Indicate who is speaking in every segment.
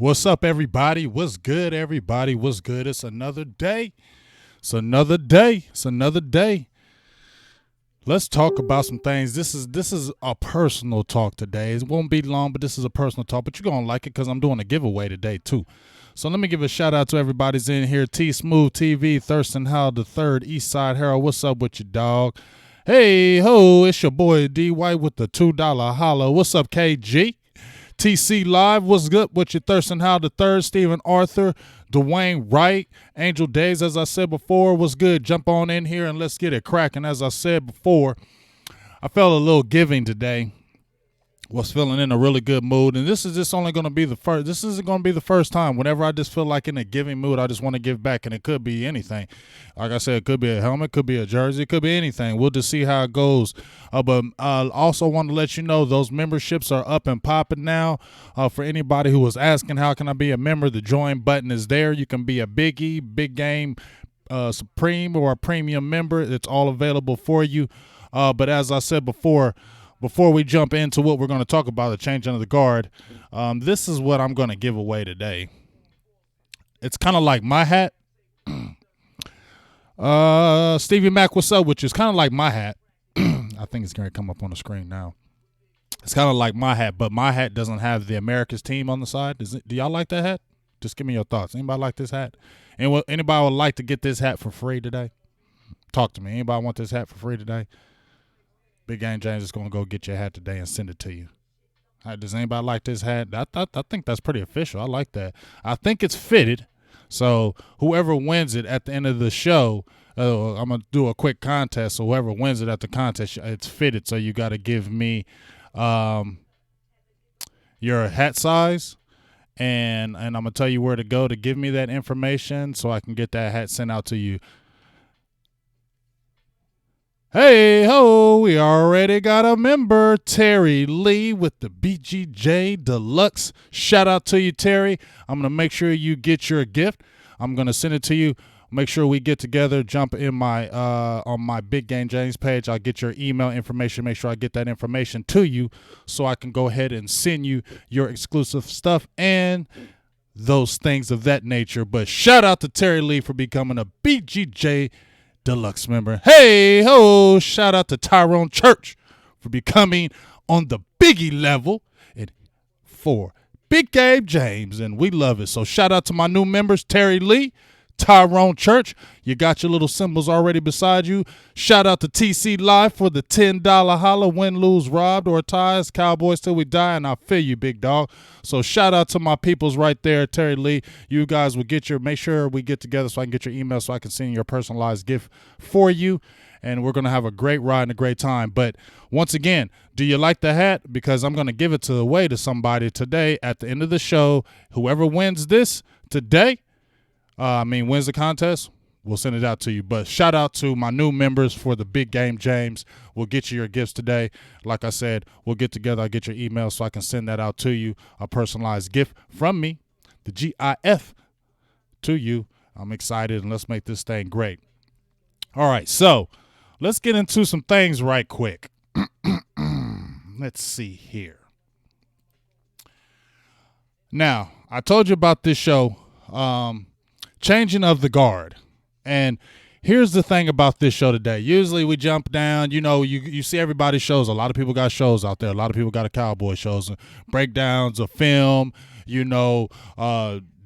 Speaker 1: What's up, everybody? What's good, everybody? What's good? It's another day. It's another day. It's another day. Let's talk about some things. This is a personal talk today. It won't be long, but this is a personal talk. But you're gonna like it because I'm doing a giveaway today too. So let me give a shout out to everybody's in here. T Smooth TV, Thurston Howell the Third, Eastside Harold. What's up with you, dog? Hey ho, it's your boy D White with the $2 holla. What's up, KG? TC Live, what's good with you? Thurston Howell the Third, Stephen Arthur, Dwayne Wright, Angel Days, as I said before, what's good? Jump on in here and let's get it cracking. As I said before, I felt a little giving today. Was feeling in a really good mood, and this is just only going to be the first. This isn't going to be the first time. Whenever I just feel like in a giving mood, I just want to give back, and it could be anything. Like I said, it could be a helmet, could be a jersey, it could be anything. We'll just see how it goes. But I also want to let you know those memberships are up and popping now. For anybody who was asking how can I be a member, the join button is there. You can be a Big E, Big Game, Supreme, or a premium member. It's all available for you. But as I said before we jump into what we're going to talk about, the change under the guard, this is what I'm going to give away today. It's kind of like my hat. Stevie Mac, what's up with you? It's kind of like my hat. I think it's going to come up on the screen now. It's kind of like my hat, but my hat doesn't have the America's team on the side. Do y'all like that hat? Just give me your thoughts. Anybody like this hat? Anybody would like to get this hat for free today? Talk to me. Anybody want this hat for free today? Big Game James is going to go get your hat today and send it to you. Does anybody like this hat? I think that's pretty official. I like that. I think it's fitted. So whoever wins it at the end of the show, I'm going to do a quick contest. So whoever wins it at the contest, it's fitted. So you got to give me your hat size. And I'm going to tell you where to go to give me that information so I can get that hat sent out to you. Hey ho, we already got a member, Terry Lee with the BGJ Deluxe. Shout out to you, Terry. I'm going to make sure you get your gift. I'm going to send it to you. Make sure we get together, jump in my on my Big Game James page. I'll get your email information. Make sure I get that information to you so I can go ahead and send you your exclusive stuff and those things of that nature. But shout out to Terry Lee for becoming a BGJ Deluxe member. Hey ho, shout out to Tyrone Church for becoming on the Biggie level and for Big Game James, and we love it. So shout out to my new members, Terry Lee, Tyrone Church. You got your little symbols already beside you. Shout out to TC Live for the $10 holla. Win, lose, robbed, or ties. Cowboys till we die, and I feel you, big dog. So shout out to my peoples right there, Terry Lee. You guys will make sure we get together so I can get your email so I can send your personalized gift for you. And we're going to have a great ride and a great time. But once again, do you like the hat? Because I'm going to give it away to somebody today at the end of the show. Whoever wins this today, wins the contest, we'll send it out to you. But shout out to my new members for the Big Game James. We'll get you your gifts today. Like I said, we'll get together. I'll get your email so I can send that out to you. A personalized gift from me, the GIF, to you. I'm excited, and let's make this thing great. All right, so let's get into some things right quick. Let's see here. Now, I told you about this show, changing of the guard. And here's the thing about this show today. Usually we jump down, you see everybody's shows. A lot of people got shows out there. A lot of people got a Cowboy shows, breakdowns of film,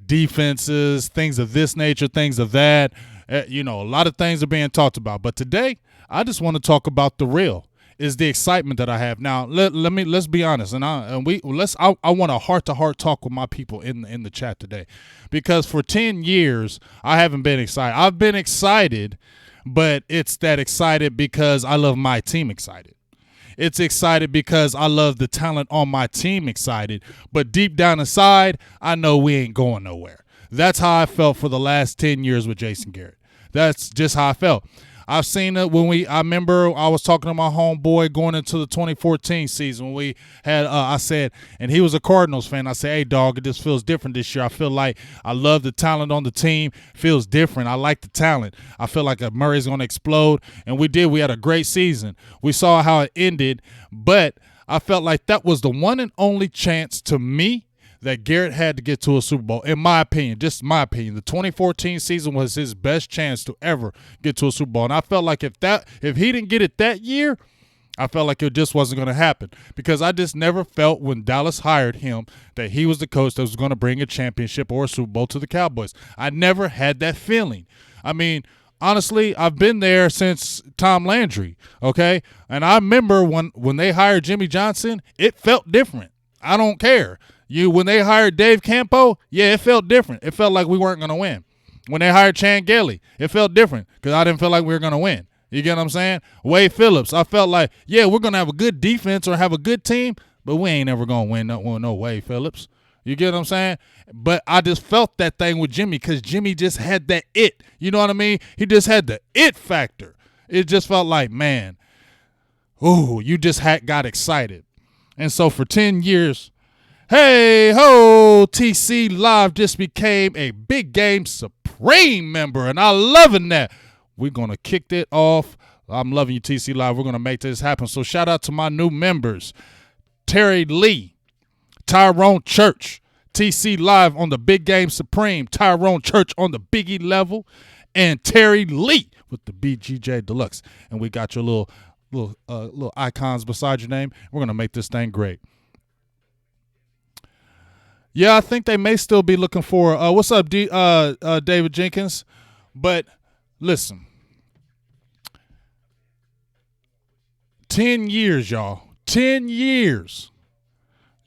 Speaker 1: defenses, things of this nature, things of that. A lot of things are being talked about. But today, I just want to talk about the real. Is the excitement that I have now. Let's be honest, I want a heart-to-heart talk with my people in the chat today, because for 10 years I haven't been excited. I've been excited, but it's that excited because I love my team excited. It's excited because I love the talent on my team excited, but deep down inside, I know we ain't going nowhere. That's how I felt for the last 10 years with Jason Garrett. That's just how I felt. I've seen it I remember I was talking to my homeboy going into the 2014 season when we had, I said, and he was a Cardinals fan. I said, hey, dog, it just feels different this year. I feel like I love the talent on the team. Feels different. I like the talent. I feel like Murray's going to explode. And we did. We had a great season. We saw how it ended, but I felt like that was the one and only chance to me that Garrett had to get to a Super Bowl, in my opinion, just my opinion. The 2014 season was his best chance to ever get to a Super Bowl. And I felt like if he didn't get it that year, I felt like it just wasn't going to happen, because I just never felt when Dallas hired him that he was the coach that was going to bring a championship or a Super Bowl to the Cowboys. I never had that feeling. I mean, honestly, I've been there since Tom Landry, okay? And I remember when they hired Jimmy Johnson, it felt different. I don't care. When they hired Dave Campo, yeah, it felt different. It felt like we weren't going to win. When they hired Chan Gailey, it felt different because I didn't feel like we were going to win. You get what I'm saying? Wade Phillips, I felt like, yeah, we're going to have a good defense or have a good team, but we ain't ever going to win no Wade Phillips. You get what I'm saying? But I just felt that thing with Jimmy because Jimmy just had that it. You know what I mean? He just had the it factor. It just felt like, man, ooh, you just got excited. And so for 10 years, hey, ho, TC Live just became a Big Game Supreme member, and I'm loving that. We're going to kick it off. I'm loving you, TC Live. We're going to make this happen. So shout out to my new members, Terry Lee, Tyrone Church, TC Live on the Big Game Supreme, Tyrone Church on the Biggie level, and Terry Lee with the BGJ Deluxe. And we got your little icons beside your name. We're going to make this thing great. Yeah, I think they may still be looking for what's up, David Jenkins? But listen, 10 years, y'all. 10 years.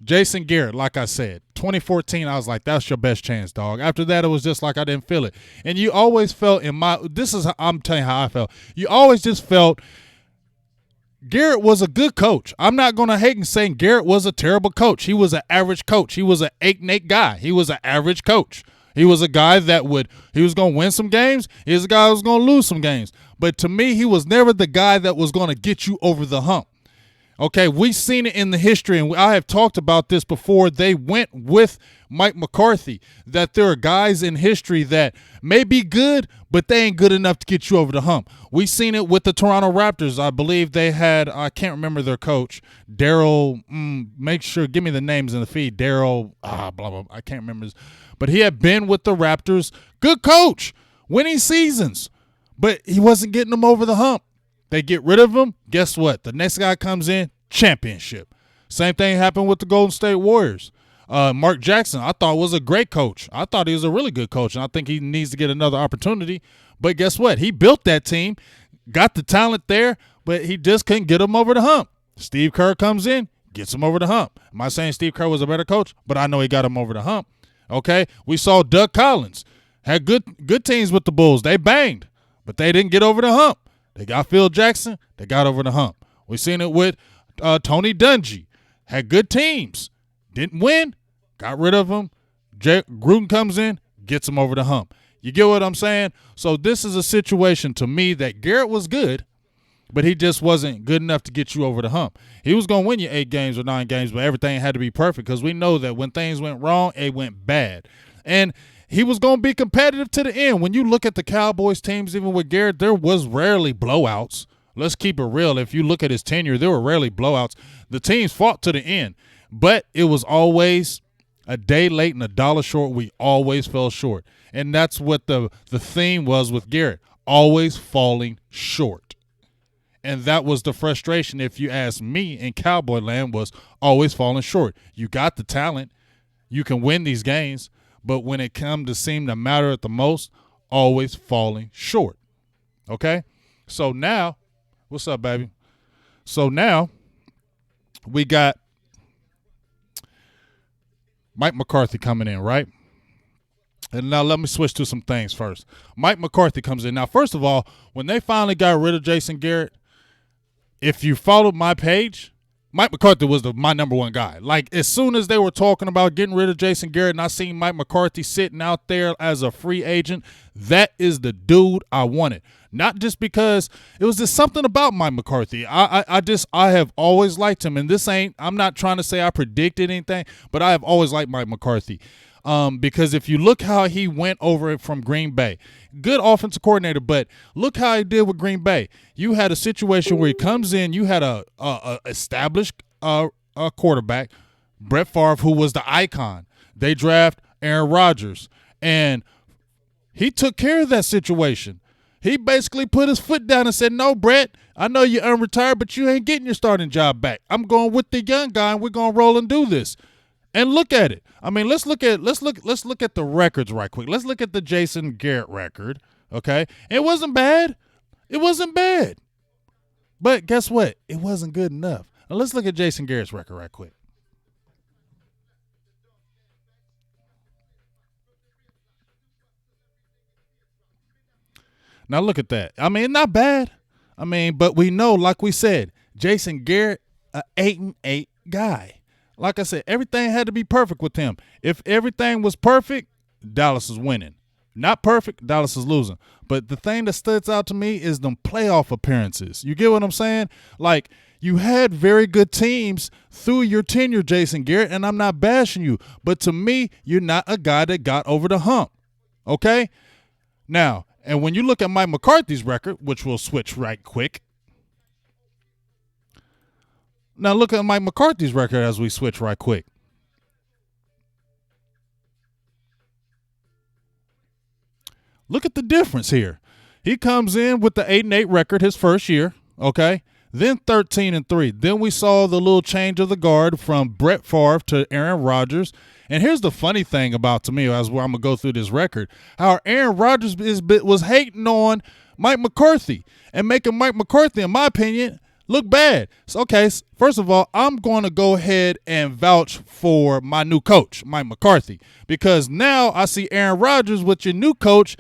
Speaker 1: Jason Garrett, like I said, 2014, I was like, that's your best chance, dog. After that, it was just like I didn't feel it. And you always felt I'm telling you how I felt. You always just felt Garrett was a good coach. I'm not going to hate and saying Garrett was a terrible coach. He was an average coach. He was an 8-8 guy. He was an average coach. He was a guy that he was going to win some games. He was a guy who was going to lose some games. But to me, he was never the guy that was going to get you over the hump. Okay, we've seen it in the history, and I have talked about this before. They went with Mike McCarthy, that there are guys in history that may be good, but they ain't good enough to get you over the hump. We've seen it with the Toronto Raptors. I believe they had, I can't remember their coach, Daryl, give me the names in the feed. Daryl, blah, blah, I can't remember his, but he had been with the Raptors. Good coach, winning seasons, but he wasn't getting them over the hump. They get rid of him. Guess what? The next guy comes in, championship. Same thing happened with the Golden State Warriors. Mark Jackson, I thought was a great coach. I thought he was a really good coach, and I think he needs to get another opportunity. But guess what? He built that team, got the talent there, but he just couldn't get them over the hump. Steve Kerr comes in, gets him over the hump. Am I saying Steve Kerr was a better coach? But I know he got him over the hump. Okay? We saw Doug Collins. Had good teams with the Bulls. They banged, but they didn't get over the hump. They got Phil Jackson. They got over the hump. We've seen it with Tony Dungy. Had good teams. Didn't win. Got rid of him. Gruden comes in, gets him over the hump. You get what I'm saying? So this is a situation to me that Garrett was good, but he just wasn't good enough to get you over the hump. He was going to win you 8 games or 9 games, but everything had to be perfect because we know that when things went wrong, it went bad. And he was going to be competitive to the end. When you look at the Cowboys teams, even with Garrett, there was rarely blowouts. Let's keep it real. If you look at his tenure, there were rarely blowouts. The teams fought to the end, but it was always a day late and a dollar short. We always fell short. And that's what the theme was with Garrett, always falling short. And that was the frustration, if you ask me, in Cowboy land, was always falling short. You got the talent. You can win these games. But when it comes to seem to matter at the most, always falling short. Okay? So now, what's up, baby? So now we got Mike McCarthy coming in, right? And now let me switch to some things first. Mike McCarthy comes in. Now, first of all, when they finally got rid of Jason Garrett, if you followed my page, Mike McCarthy was my number one guy. Like, as soon as they were talking about getting rid of Jason Garrett and I seen Mike McCarthy sitting out there as a free agent, that is the dude I wanted. Not just because it was just something about Mike McCarthy. I have always liked him. And I'm not trying to say I predicted anything, but I have always liked Mike McCarthy. Because if you look how he went over it from Green Bay, good offensive coordinator, but look how he did with Green Bay. You had a situation where he comes in, you had a established quarterback, Brett Favre, who was the icon. They draft Aaron Rodgers, and he took care of that situation. He basically put his foot down and said, "No, Brett, I know you're unretired, but you ain't getting your starting job back. I'm going with the young guy, and we're gonna roll and do this." And look at it. I mean, let's look at the records right quick. Let's look at the Jason Garrett record. Okay, it wasn't bad. It wasn't bad. But guess what? It wasn't good enough. Now let's look at Jason Garrett's record right quick. Now look at that. I mean, not bad. I mean, but we know, like we said, Jason Garrett, an 8-8 guy. Like I said, everything had to be perfect with him. If everything was perfect, Dallas is winning. Not perfect, Dallas is losing. But the thing that stands out to me is them playoff appearances. You get what I'm saying? Like, you had very good teams through your tenure, Jason Garrett, and I'm not bashing you. But to me, you're not a guy that got over the hump. Okay? Now, and when you look at Mike McCarthy's record, which we'll switch right quick. Now look at Mike McCarthy's record as we switch right quick. Look at the difference here. He comes in with the 8-8 record his first year, okay? Then 13-3. Then we saw the little change of the guard from Brett Favre to Aaron Rodgers. And here's the funny thing about, to me, as where I'm going to go through this record, how Aaron Rodgers was hating on Mike McCarthy and making Mike McCarthy, in my opinion, look bad. So, okay, first of all, I'm going to go ahead and vouch for my new coach, Mike McCarthy, because now I see Aaron Rodgers with your new coach.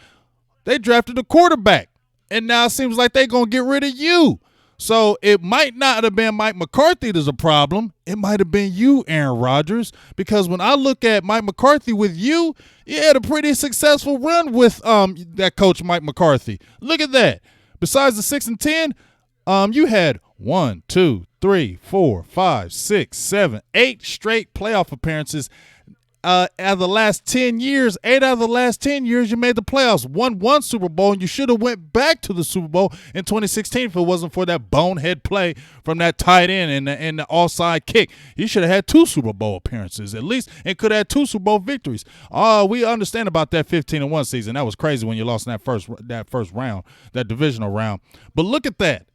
Speaker 1: They drafted a quarterback, and now it seems like they're going to get rid of you. So it might not have been Mike McCarthy that's a problem. It might have been you, Aaron Rodgers, because when I look at Mike McCarthy with you, you had a pretty successful run with that coach, Mike McCarthy. Look at that. Besides the 6-10, you had 1, 2, 3, 4, 5, 6, 7, 8 straight playoff appearances. Out of the last 10 years, 8 out of the last 10 years, you made the playoffs. Won one Super Bowl, and you should have went back to the Super Bowl in 2016 if it wasn't for that bonehead play from that tight end and the offside kick. You should have had 2 Super Bowl appearances at least, and could have had 2 Super Bowl victories. We understand about that 15-1 season. That was crazy when you lost in that first round, that divisional round. But look at that.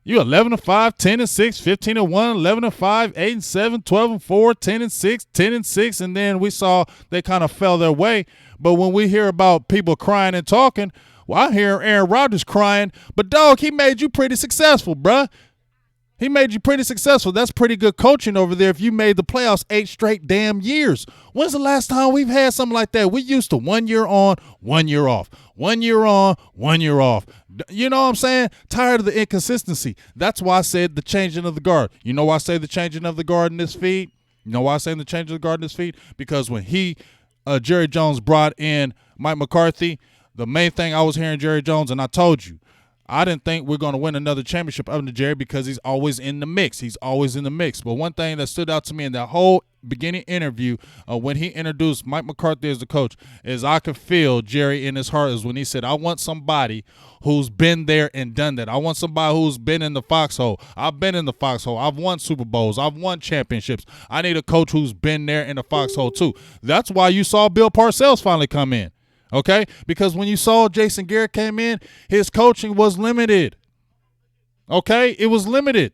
Speaker 1: You 11-5, 10-6, 15-1, 11-5, 8-7, 12-4, 10-6, 10-6, and then we saw they kind of fell their way. But when we hear about people crying and talking, well, I hear Aaron Rodgers crying, but dog, he made you pretty successful, bruh. He made you pretty successful. That's pretty good coaching over there if you made the playoffs 8 straight damn years. When's the last time we've had something like that? We used to 1 year on, 1 year off. 1 year on, 1 year off. You know what I'm saying? Tired of the inconsistency. That's why I said the changing of the guard. You know why I say the changing of the guard in this feed? You know why I say the changing of the guard in this feed? Because when Jerry Jones brought in Mike McCarthy, the main thing I was hearing Jerry Jones, and I told you, I didn't think we're going to win another championship under Jerry because he's always in the mix. He's always in the mix. But one thing that stood out to me in that whole beginning interview when he introduced Mike McCarthy as the coach is I could feel Jerry in his heart is when he said, I want somebody who's been there and done that. I want somebody who's been in the foxhole. I've been in the foxhole. I've won Super Bowls. I've won championships. I need a coach who's been there in the foxhole too. That's why you saw Bill Parcells finally come in. Okay? Because when you saw Jason Garrett came in, his coaching was limited. Okay? It was limited.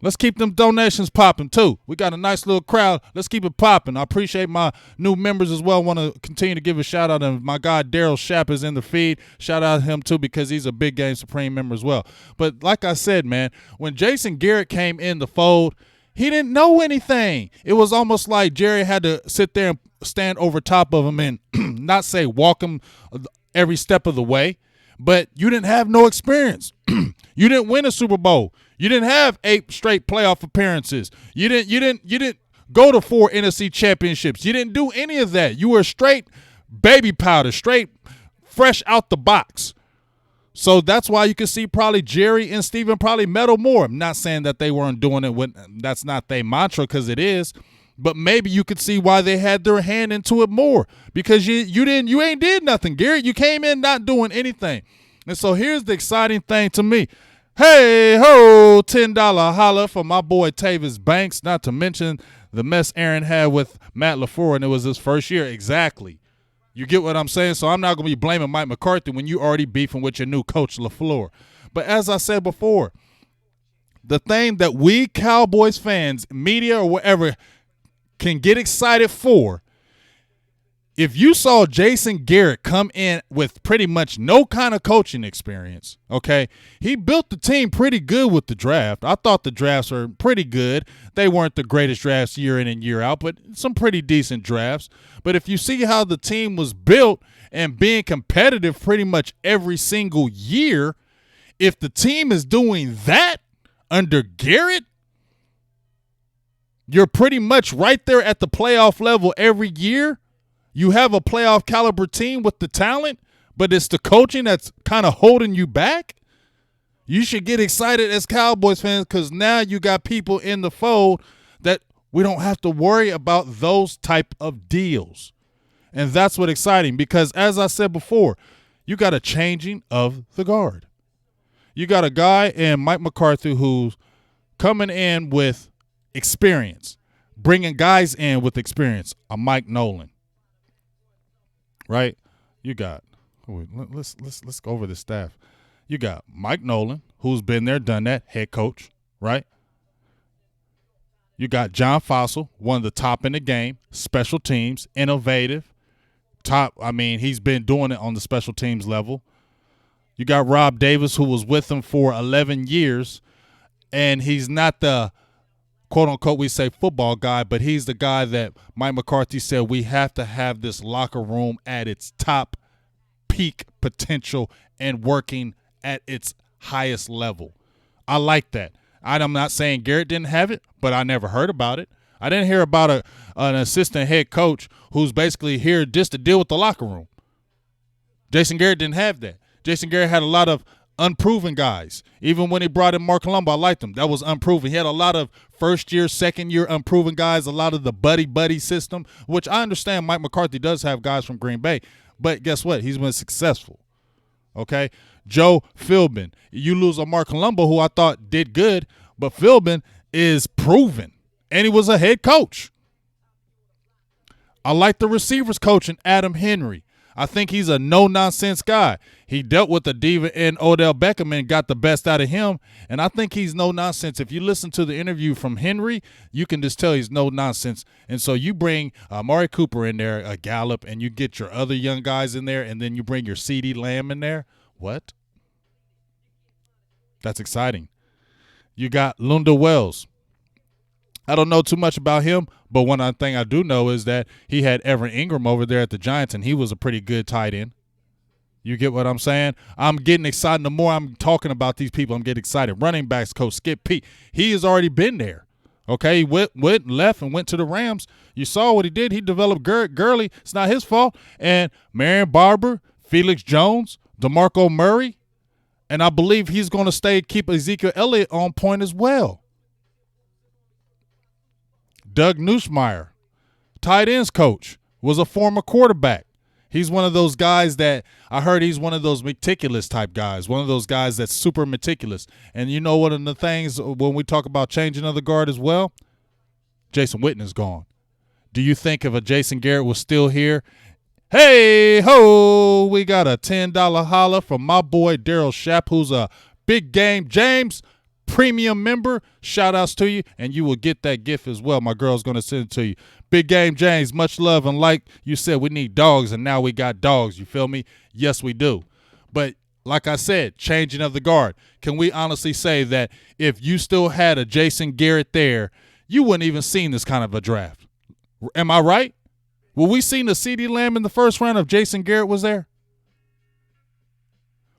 Speaker 1: Let's keep them donations popping, too. We got a nice little crowd. Let's keep it popping. I appreciate my new members as well. I want to continue to give a shout-out. And my guy, Daryl Shapp, is in the feed. Shout out to him, too, because he's a Big Game Supreme member as well. But like I said, man, when Jason Garrett came in the fold, he didn't know anything. It was almost like Jerry had to sit there and stand over top of him and not say walk him every step of the way, but you didn't have no experience. You didn't win a Super Bowl. You didn't have 8 straight playoff appearances. You didn't go to 4 NFC championships. You didn't do any of that. You were straight baby powder, straight fresh out the box. So that's why you can see probably Jerry and Steven probably meddle more. I'm not saying that they weren't doing it when that's not their mantra, because it is. But maybe you could see why they had their hand into it more, because you ain't did nothing, Garrett. You came in not doing anything. And so here's the exciting thing to me. Hey ho, $10 holla for my boy Tavis Banks, not to mention The mess Aaron had with Matt LaFleur, and it was his first year. Exactly. You get what I'm saying? So I'm not going to be blaming Mike McCarthy when you already beefing with your new coach, LaFleur. But as I said before, the thing that we Cowboys fans, media or whatever, can get excited for, if you saw Jason Garrett come in with pretty much no kind of coaching experience, okay, he built the team pretty good with the draft. I thought the drafts were pretty good. They weren't the greatest drafts year in and year out, but some pretty decent drafts. But if you see how the team was built and being competitive pretty much every single year, if the team is doing that under Garrett, you're pretty much right there at the playoff level every year. You have a playoff caliber team with the talent, but it's the coaching that's kind of holding you back. You should get excited as Cowboys fans because now you got people in the fold that we don't have to worry about those type of deals. And that's what's exciting because, as I said before, you got a changing of the guard. You got a guy in Mike McCarthy who's coming in with experience, bringing guys in with experience, a Mike Nolan. Right? You got let's go over the staff. You got Mike Nolan, who's been there, done that, head coach, right? You got John Fossil, one of the top in the game, special teams, innovative, top. I mean, he's been doing it on the special teams level. You got Rob Davis, who was with him for 11 years, and he's not the quote-unquote, we say football guy, but he's the guy that Mike McCarthy said we have to have this locker room at its top peak potential and working at its highest level. I like that. I'm not saying Garrett didn't have it, but I never heard about it. I didn't hear about an assistant head coach who's basically here just to deal with the locker room. Jason Garrett didn't have that. Jason Garrett had a lot of unproven guys. Even when he brought in Mark Colombo, I liked him. That was unproven. He had a lot of first-year, second-year unproven guys, a lot of the buddy-buddy system, which I understand Mike McCarthy does have guys from Green Bay. But guess what? He's been successful. Okay? Joe Philbin. You lose a Mark Colombo, who I thought did good, but Philbin is proven, and he was a head coach. I like the receivers coach in Adam Henry. I think he's a no-nonsense guy. He dealt with the diva in Odell Beckham and got the best out of him, and I think he's no-nonsense. If you listen to the interview from Henry, you can just tell he's no-nonsense. And so you bring Amari Cooper in there, a Gallup, and you get your other young guys in there, and then you bring your CeeDee Lamb in there. What? That's exciting. You got Lunda Wells. I don't know too much about him, but one thing I do know is that he had Evan Ingram over there at the Giants, and he was a pretty good tight end. You get what I'm saying? I'm getting excited. The more I'm talking about these people, I'm getting excited. Running backs coach Skip Pete, he has already been there. Okay, he went left and went to the Rams. You saw what he did. He developed Garrett Gurley. It's not his fault. And Marion Barber, Felix Jones, DeMarco Murray, and I believe he's going to keep Ezekiel Elliott on point as well. Doug Nussmeier, tight ends coach, was a former quarterback. He's one of those guys that I heard he's one of those meticulous type guys, one of those guys that's super meticulous. And you know one of the things when we talk about changing of the guard as well, Jason Witten is gone. Do you think if a Jason Garrett was still here, hey, ho, we got a $10 holla from my boy Daryl Shapp, who's a Big Game James premium member. Shout outs to you, and you will get that gift as well. My girl's going to send it to you. Big Game James, much love. And like you said, we need dogs, and now we got dogs. You feel me? Yes, we do. But like I said, changing of the guard. Can we honestly say that if you still had a Jason Garrett there, you wouldn't even seen this kind of a draft? Am I right? Would we seen the CeeDee Lamb in the first round if Jason Garrett was there?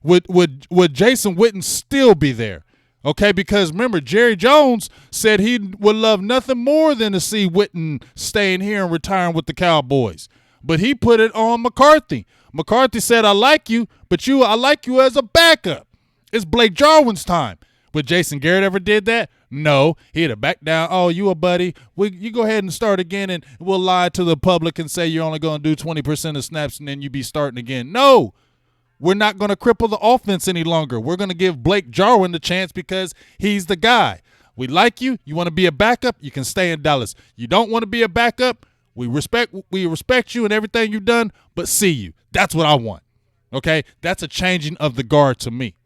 Speaker 1: Would Jason Witten still be there? Okay, because remember, Jerry Jones said he would love nothing more than to see Witten staying here and retiring with the Cowboys. But he put it on McCarthy. McCarthy said, I like you, but I like you as a backup. It's Blake Jarwin's time. Would Jason Garrett ever did that? No. He'd have backed down. Oh, you a buddy. You go ahead and start again, and we'll lie to the public and say you're only going to do 20% of snaps, and then you be starting again. No. We're not going to cripple the offense any longer. We're going to give Blake Jarwin the chance because he's the guy. We like you. You want to be a backup? You can stay in Dallas. You don't want to be a backup? We respect you and everything you've done, but see you. That's what I want. Okay? That's a changing of the guard to me.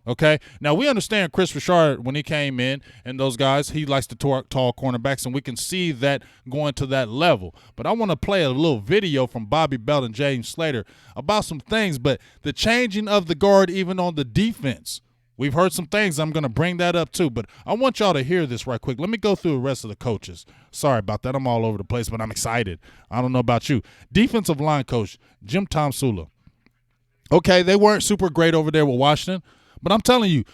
Speaker 1: Okay? Now, we understand Chris Richard, when he came in, and those guys, he likes to tall cornerbacks, and we can see that going to that level. But I want to play a little video from Bobby Belt and James Slater about some things, but the changing of the guard even on the defense. We've heard some things. I'm going to bring that up too, but I want y'all to hear this right quick. Let me go through the rest of the coaches. Sorry about that. I'm all over the place, but I'm excited. I don't know about you. Defensive line coach, Jim Tomsula. Okay, they weren't super great over there with Washington, but I'm telling you,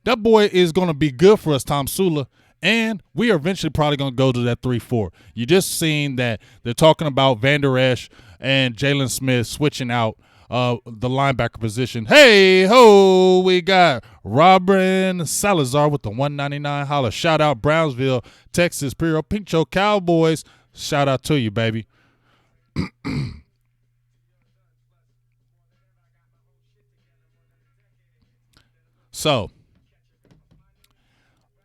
Speaker 1: that boy is going to be good for us, Tomsula, and we are eventually probably going to go to that 3-4. You just seen that they're talking about Van Der Esch and Jalen Smith switching out the linebacker position. Hey, ho, we got Robin Salazar with the 199 holler. Shout out Brownsville, Texas, Piro Pincho Cowboys. Shout out to you, baby. So,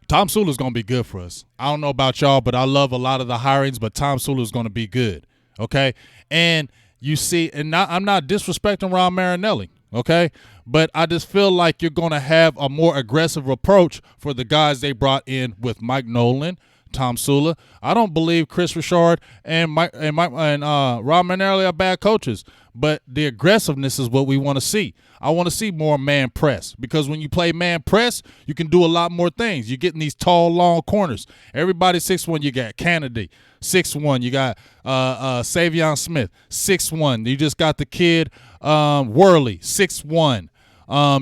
Speaker 1: Tomsula is going to be good for us. I don't know about y'all, but I love a lot of the hirings, but Tomsula is going to be good, okay? And you see, and I'm not disrespecting Ron Marinelli, okay? But I just feel like you're going to have a more aggressive approach for the guys they brought in with Mike Nolan, Tomsula. I don't believe Chris Richard and Ron Marinelli are bad coaches, but the aggressiveness is what we want to see. I want to see more man press, because when you play man press, you can do a lot more things. You're getting these tall, long corners. Everybody 6'1". You got Kennedy, 6'1". You got Savion Smith, 6'1". You just got the kid Worley, 6'1".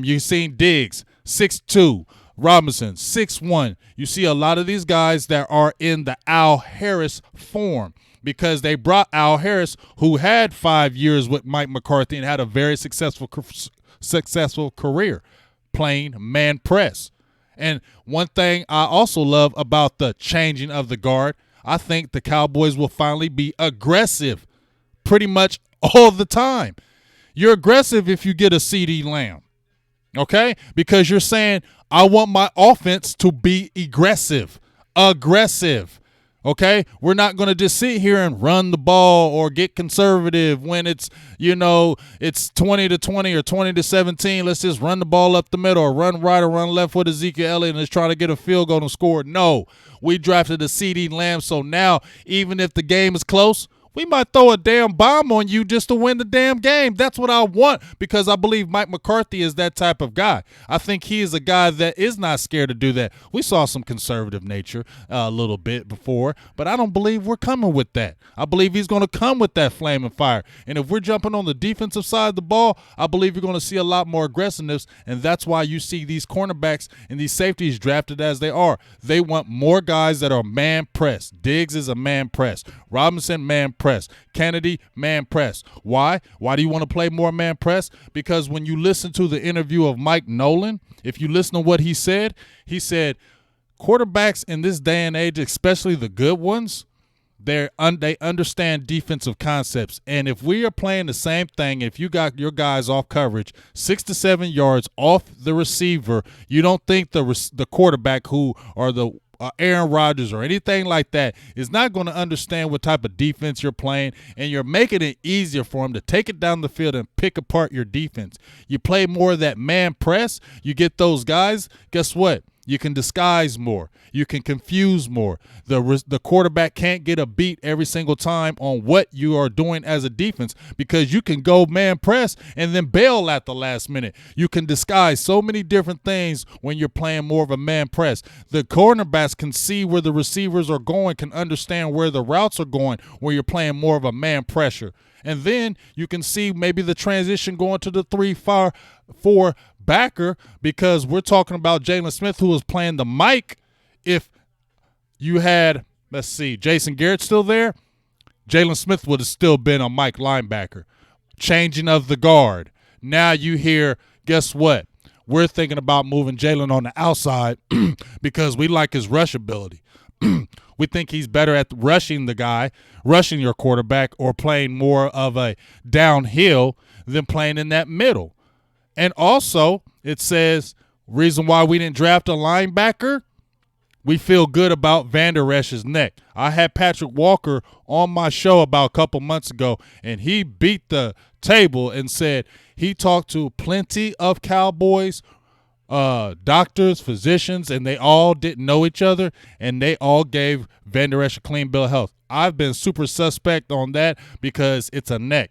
Speaker 1: You've seen Diggs, 6'2". Robinson, 6'1". You see a lot of these guys that are in the Al Harris form, because they brought Al Harris, who had 5 years with Mike McCarthy and had a very successful career playing man press. And one thing I also love about the changing of the guard, I think the Cowboys will finally be aggressive pretty much all the time. You're aggressive if you get a CD Lamb, okay? Because you're saying, I want my offense to be aggressive. Okay, we're not going to just sit here and run the ball or get conservative when it's, it's 20-20 or 20-17. Let's just run the ball up the middle, or run right or run left with Ezekiel Elliott and let's try to get a field goal and score. No, we drafted a CD Lamb, so now even if the game is close, we might throw a damn bomb on you just to win the damn game. That's what I want, because I believe Mike McCarthy is that type of guy. I think he is a guy that is not scared to do that. We saw some conservative nature a little bit before, but I don't believe we're coming with that. I believe he's going to come with that flame and fire. And if we're jumping on the defensive side of the ball, I believe you're going to see a lot more aggressiveness, and that's why you see these cornerbacks and these safeties drafted as they are. They want more guys that are man press. Diggs is a man press. Robinson, man press. Kennedy, man press. Why? Why do you want to play more man press? Because when you listen to the interview of Mike Nolan, if you listen to what he said quarterbacks in this day and age, especially the good ones, they understand defensive concepts. And if we are playing the same thing, if you got your guys off coverage 6 to 7 yards off the receiver, you don't think the quarterback who or the Aaron Rodgers or anything like that is not going to understand what type of defense you're playing, and you're making it easier for him to take it down the field and pick apart your defense. You play more of that man press, you get those guys, guess what? You can disguise more. You can confuse more. The quarterback can't get a beat every single time on what you are doing as a defense, because you can go man press and then bail at the last minute. You can disguise so many different things when you're playing more of a man press. The cornerbacks can see where the receivers are going, can understand where the routes are going where you're playing more of a man pressure. And then you can see maybe the transition going to the 3-4 backer, because we're talking about Jalen Smith, who was playing the Mike. If you had, let's see, Jason Garrett still there, Jalen Smith would have still been a Mike linebacker. Changing of the guard. Now you hear, guess what? We're thinking about moving Jalen on the outside because we like his rush ability. We think he's better at rushing the guy, rushing your quarterback, or playing more of a downhill than playing in that middle. And also, it says, reason why we didn't draft a linebacker, We feel good about Van Der Esch's neck. I had Patrick Walker on my show about a couple months ago, and he beat the table and said he talked to plenty of Cowboys doctors, physicians, and they all didn't know each other, and they all gave Van Der Esch a clean bill of health. I've been super suspect on that because it's a neck.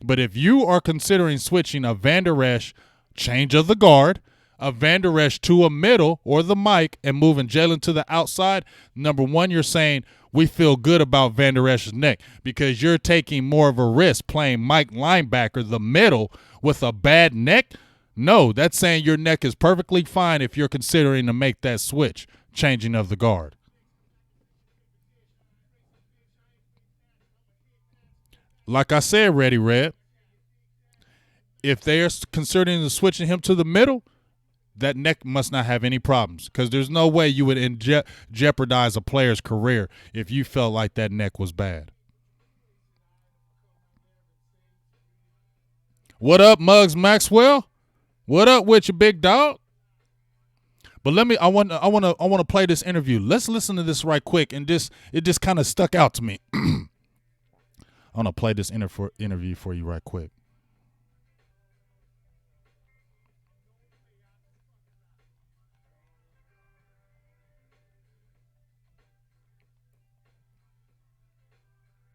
Speaker 1: But if you are considering switching a Van Der Esch, change of the guard, a Van Der Esch to a middle or the mic, and moving Jalen to the outside, number one, you're saying we feel good about Van Der Esch's neck because you're taking more of a risk playing Mike linebacker, the middle, with a bad neck. No, that's saying your neck is perfectly fine if you're considering to make that switch, changing of the guard. Like I said, Ready Red, if they are considering switching him to the middle, that neck must not have any problems because there's no way you would jeopardize a player's career if you felt like that neck was bad. What up, Muggs Maxwell? What up with you, big dog? But I want to play this interview. Let's listen to this right quick, and it just kind of stuck out to me. I want to play this interview for you right quick.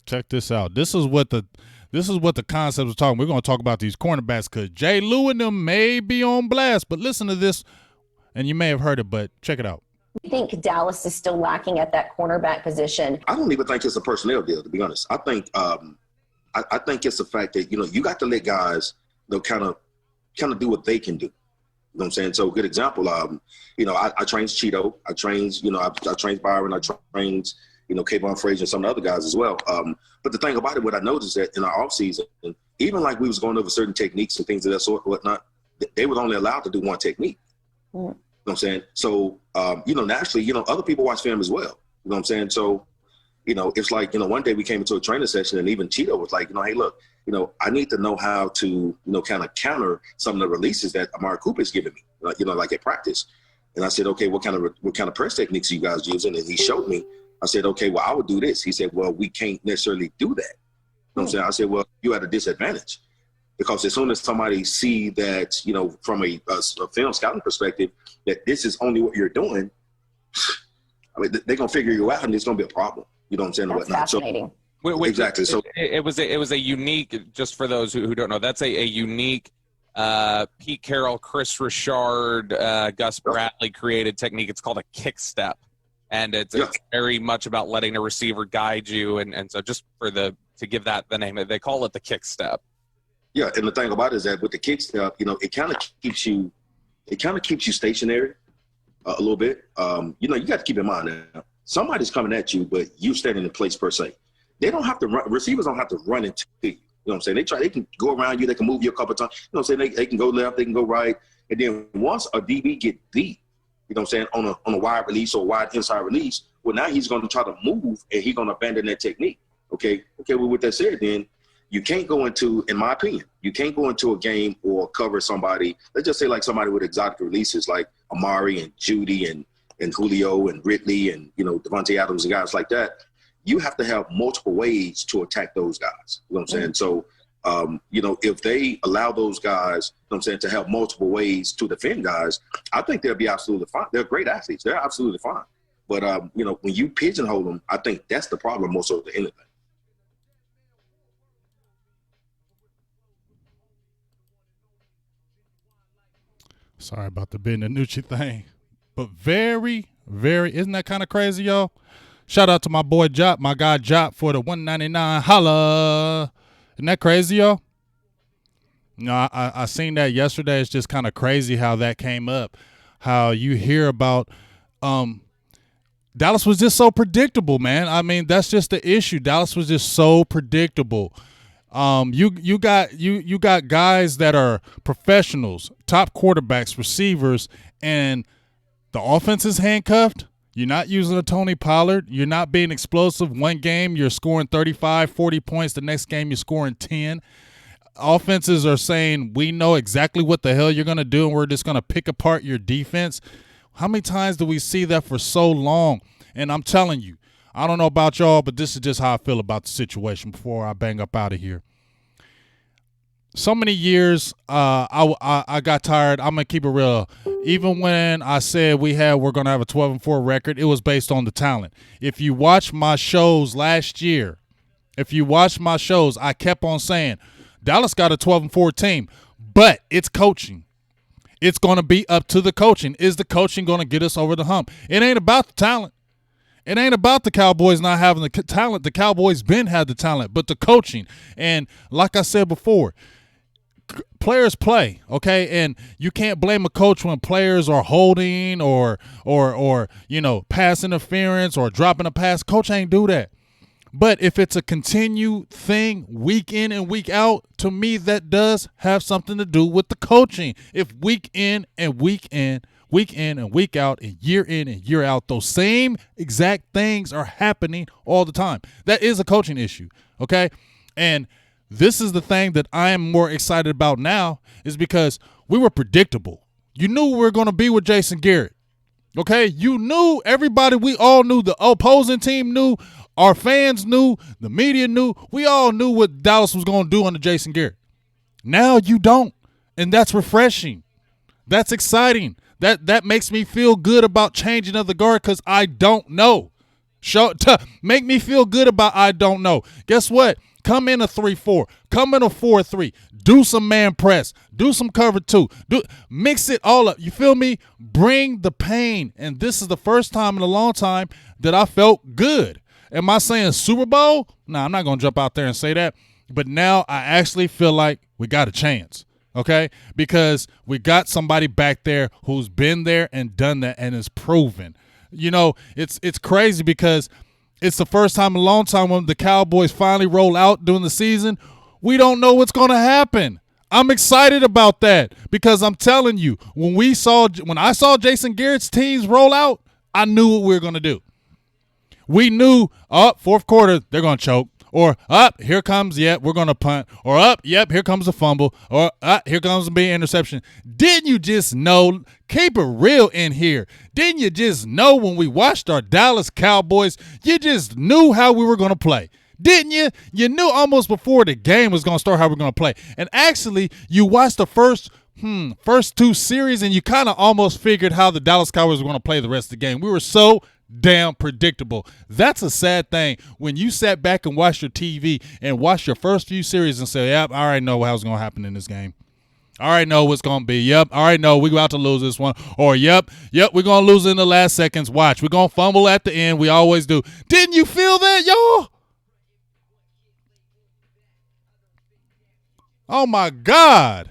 Speaker 1: Check this out. This is what the concept was talking. We're going to talk about these cornerbacks because Jay Lou and them may be on blast. But listen to this, and you may have heard it, but check it out.
Speaker 2: I think Dallas is still lacking at that cornerback position.
Speaker 3: I don't even think it's a personnel deal, to be honest. I think I think it's the fact that, you got to let guys, kind of do what they can do. You know what I'm saying? So, good example. I trained Cheeto. I trained, I trained Byron. I trained, Kayvon Frazier and some of the other guys as well. But the thing about it, what I noticed that in our offseason, even like we was going over certain techniques and things of that sort, whatnot, they were only allowed to do one technique. You know what I'm saying? So, naturally, other people watch film as well. You know what I'm saying? So, it's like, one day we came into a training session and even Cheeto was like, hey, look, I need to know how to, kind of counter some of the releases that Amari Cooper is giving me, like at practice. And I said, okay, what kind of press techniques are you guys using? And he showed me. I said, okay, well, I would do this. He said, well, we can't necessarily do that. You know what I'm saying? I said, well, you're at a disadvantage. Because as soon as somebody see that, from a film scouting perspective, that this is only what you're doing, I mean, they're going to figure you out and it's going to be a problem. You know what I'm saying?
Speaker 2: That's fascinating.
Speaker 3: So, exactly. So
Speaker 4: it was a unique, just for those who don't know, that's a unique Pete Carroll, Chris Richard, Gus Bradley created technique. It's called a kick step. And it's very much about letting a receiver guide you. And so just to give that the name, they call it the kick step.
Speaker 3: Yeah, and the thing about it is that with the kick step, it kind of keeps you stationary a little bit. You got to keep in mind now, somebody's coming at you, but you standing in place per se. They don't have to run. Receivers don't have to run into you. You know what I'm saying? They can go around you. They can move you a couple of times. You know what I'm saying? They can go left. They can go right. And then once a DB get beat, you know what I'm saying, on a wide release or wide inside release, well, now he's going to try to move and he's going to abandon that technique. Okay, well, with that said, then you can't go into, in my opinion, you can't go into a game or cover somebody. Let's just say like somebody with exotic releases like Amari and Judy and Julio and Ridley and, Devontae Adams and guys like that. You have to have multiple ways to attack those guys. You know what I'm saying? So, if they allow those guys, to have multiple ways to defend guys, I think they'll be absolutely fine. They're great athletes. They're absolutely fine. But, when you pigeonhole them, I think that's the problem more so than anything.
Speaker 1: Sorry about the Ben DiNucci thing. But very, very, isn't that kind of crazy, y'all? Shout out to my boy Jop, my guy Jop for the $199. Holla. Isn't that crazy, y'all? I seen that yesterday. It's just kind of crazy how that came up. How you hear about Dallas was just so predictable, man. I mean, that's just the issue. Dallas was just so predictable. You got guys that are professionals, top quarterbacks, receivers, and the offense is handcuffed. You're not using a Tony Pollard. You're not being explosive. One game, you're scoring 35, 40 points. The next game, you're scoring 10. Offenses are saying, we know exactly what the hell you're going to do, and we're just going to pick apart your defense. How many times do we see that for so long? And I'm telling you, I don't know about y'all, but this is just how I feel about the situation before I bang up out of here. So many years, I got tired. I'm going to keep it real. Even when I said we're going to have a 12-4 record, it was based on the talent. If you watch my shows last year, I kept on saying Dallas got a 12-4 team, but it's coaching. It's going to be up to the coaching. Is the coaching going to get us over the hump? It ain't about the talent. It ain't about the Cowboys not having the talent. The Cowboys been had the talent, but the coaching. And like I said before, players play, okay? And you can't blame a coach when players are holding or pass interference or dropping a pass. Coach ain't do that. But if it's a continued thing week in and week out, to me that does have something to do with the coaching. If week in and week out and year in and year out, those same exact things are happening all the time, that is a coaching issue, okay? And this is the thing that I am more excited about now is because we were predictable. You knew we were going to be with Jason Garrett, okay? You knew, everybody, we all knew, the opposing team knew, our fans knew, the media knew, we all knew what Dallas was going to do under Jason Garrett. Now you don't, and that's refreshing. That's exciting. That makes me feel good about changing of the guard because I don't know. Make me feel good about I don't know. Guess what? Come in a 3-4. Come in a 4-3. Do some man press. Do some cover 2. Mix it all up. You feel me? Bring the pain. And this is the first time in a long time that I felt good. Am I saying Super Bowl? No, I'm not going to jump out there and say that. But now I actually feel like we got a chance. Okay? Because we got somebody back there who's been there and done that and is proven. You know, it's crazy because it's the first time in a long time when the Cowboys finally roll out during the season. We don't know what's going to happen. I'm excited about that because I'm telling you, when I saw Jason Garrett's teams roll out, I knew what we were going to do. We knew, fourth quarter, they're going to choke. Or, here comes, we're going to punt. Or, here comes a fumble. Or, here comes a big interception. Didn't you just know? Keep it real in here. Didn't you just know when we watched our Dallas Cowboys, you just knew how we were going to play? Didn't you? You knew almost before the game was going to start how we're going to play. And actually, you watched the first 2 series, and you kind of almost figured how the Dallas Cowboys were going to play the rest of the game. We were so damn predictable. That's a sad thing when you sat back and watched your TV and watched your first few series and say, yep, I already know what's going to happen in this game. I already know what's going to be. Yep, I already know we're about to lose this one. Or, yep, we're going to lose in the last seconds. Watch, we're going to fumble at the end. We always do. Didn't you feel that, y'all? Oh, my God.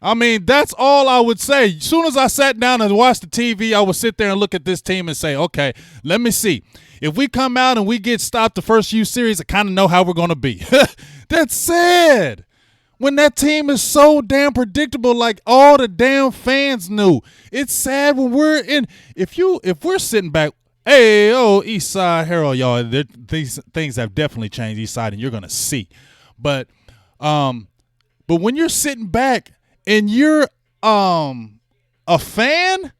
Speaker 1: I mean, that's all I would say. As soon as I sat down and watched the TV, I would sit there and look at this team and say, okay, let me see. If we come out and we get stopped the first few series, I kind of know how we're going to be. That's sad. When that team is so damn predictable, like all the damn fans knew. It's sad when we're in. If we're sitting back, East Side Herald, y'all, these things have definitely changed East Side, and you're going to see. But when you're sitting back, and you're a fan,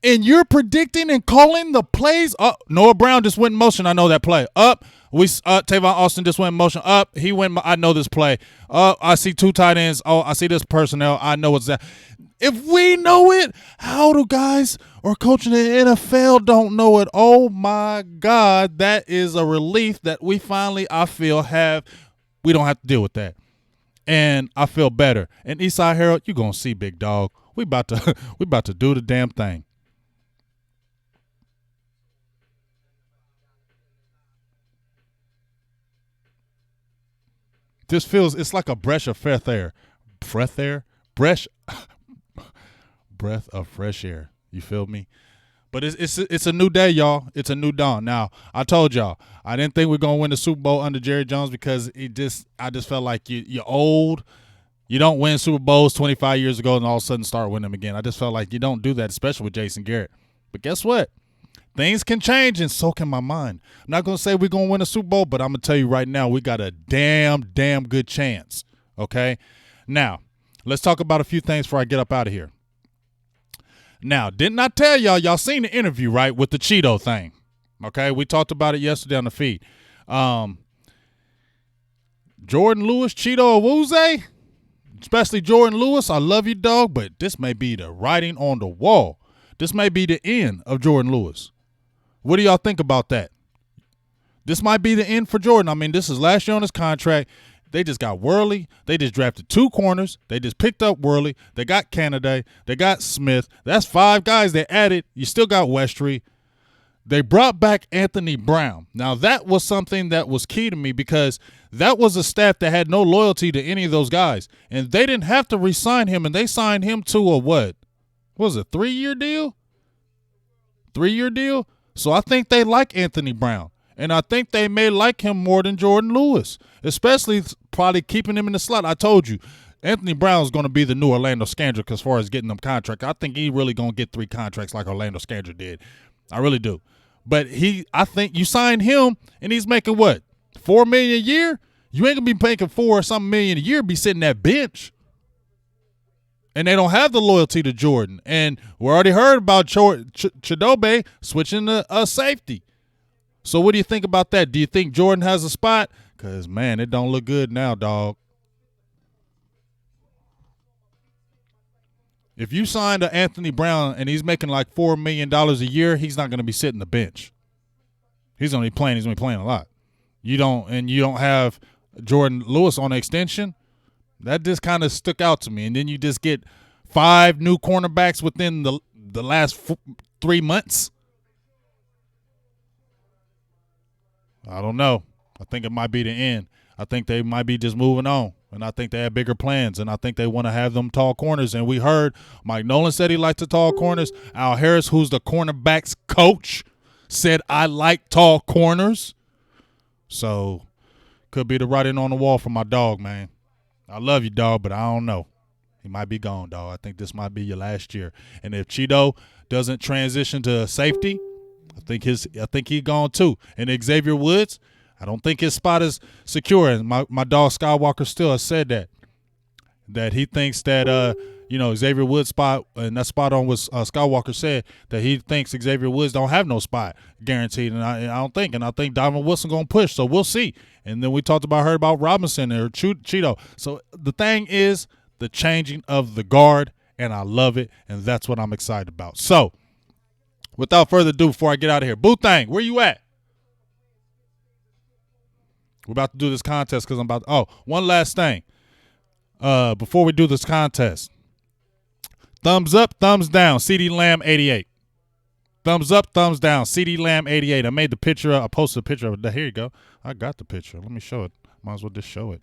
Speaker 1: and you're predicting and calling the plays. Noah Brown just went in motion. I know that play. Tavon Austin just went in motion. He went. I know this play. I see 2 tight ends. I see this personnel. I know what's that. If we know it, how do guys or coaching in the NFL don't know it? Oh my God, that is a relief that we finally, I feel, have. We don't have to deal with that. And I feel better. And Eastside Herald, you gonna see, big dog. We about to do the damn thing. This feels, it's like a breath of fresh air. Breath of fresh air. You feel me? But it's a new day, y'all. It's a new dawn. Now, I told y'all, I didn't think we are going to win the Super Bowl under Jerry Jones because I just felt like you're old. You don't win Super Bowls 25 years ago and all of a sudden start winning them again. I just felt like you don't do that, especially with Jason Garrett. But guess what? Things can change, and so can my mind. I'm not going to say we're going to win a Super Bowl, but I'm going to tell you right now, we got a damn good chance, okay? Now, let's talk about a few things before I get up out of here. Now, didn't I tell y'all seen the interview, right, with the Cheeto thing? Okay, we talked about it yesterday on the feed. Jordan Lewis, Cheeto Awuzie, especially Jordan Lewis, I love you, dog, but this may be the writing on the wall. This may be the end of Jordan Lewis. What do y'all think about that? This might be the end for Jordan. I mean, this is last year on his contract. They just got Worley. They just drafted 2 corners. They just picked up Worley. They got Canada. They got Smith. That's 5 guys they added. You still got Westry. They brought back Anthony Brown. Now, that was something that was key to me because that was a staff that had no loyalty to any of those guys. And they didn't have to re-sign him, and they signed him to a what? What was it, 3-year deal? 3-year deal? So I think they like Anthony Brown. And I think they may like him more than Jordan Lewis, especially probably keeping him in the slot. I told you, Anthony Brown is going to be the new Orlando Scandrick as far as getting them contracts. I think he really going to get 3 contracts like Orlando Scandrick did. I really do. But I think you sign him, and he's making what, $4 million a year? You ain't going to be making $4 million a year, be sitting that bench. And they don't have the loyalty to Jordan. And we already heard about Chidobe switching to a safety. So what do you think about that? Do you think Jordan has a spot? Because, man, it don't look good now, dog. If you signed to Anthony Brown and he's making like $4 million a year, he's not going to be sitting the bench. He's going to be playing. He's going to be playing a lot. You don't have Jordan Lewis on the extension. That just kind of stuck out to me. And then you just get 5 new cornerbacks within the last 3 months. I don't know. I think it might be the end. I think they might be just moving on. And I think they have bigger plans. And I think they want to have them tall corners. And we heard Mike Nolan said he liked the tall corners. Al Harris, who's the cornerbacks coach, said, I like tall corners. So could be the writing on the wall for my dog, man. I love you, dog, but I don't know. He might be gone, dog. I think this might be your last year. And if Cheeto doesn't transition to safety, I think he's gone too. And Xavier Woods, I don't think his spot is secure. And my dog Skywalker still has said that he thinks that Xavier Woods' spot, and that's spot on what Skywalker said, that he thinks Xavier Woods don't have no spot guaranteed. And I don't think. And I think Donovan Wilson going to push. So we'll see. And then we heard about Robinson or Cheeto. So the thing is the changing of the guard, and I love it. And that's what I'm excited about. So without further ado, before I get out of here, Boo Thang, where you at? We're about to do this contest because one last thing. Before we do this contest, thumbs up, thumbs down, CD Lamb 88. Thumbs up, thumbs down, CD Lamb 88. I made the picture. I posted a picture of it. Here you go. I got the picture. Let me show it. Might as well just show it.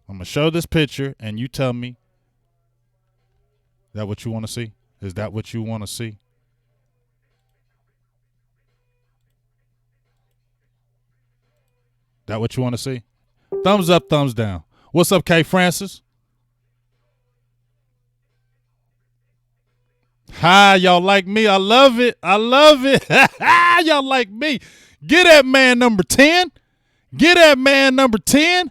Speaker 1: I'm going to show this picture, and you tell me, is that what you want to see? Is that what you want to see? That what you want to see? Thumbs up, thumbs down. What's up, K. Francis? Hi, y'all like me? I love it. I love it. Y'all like me. Get that man number 10. Get that man number 10.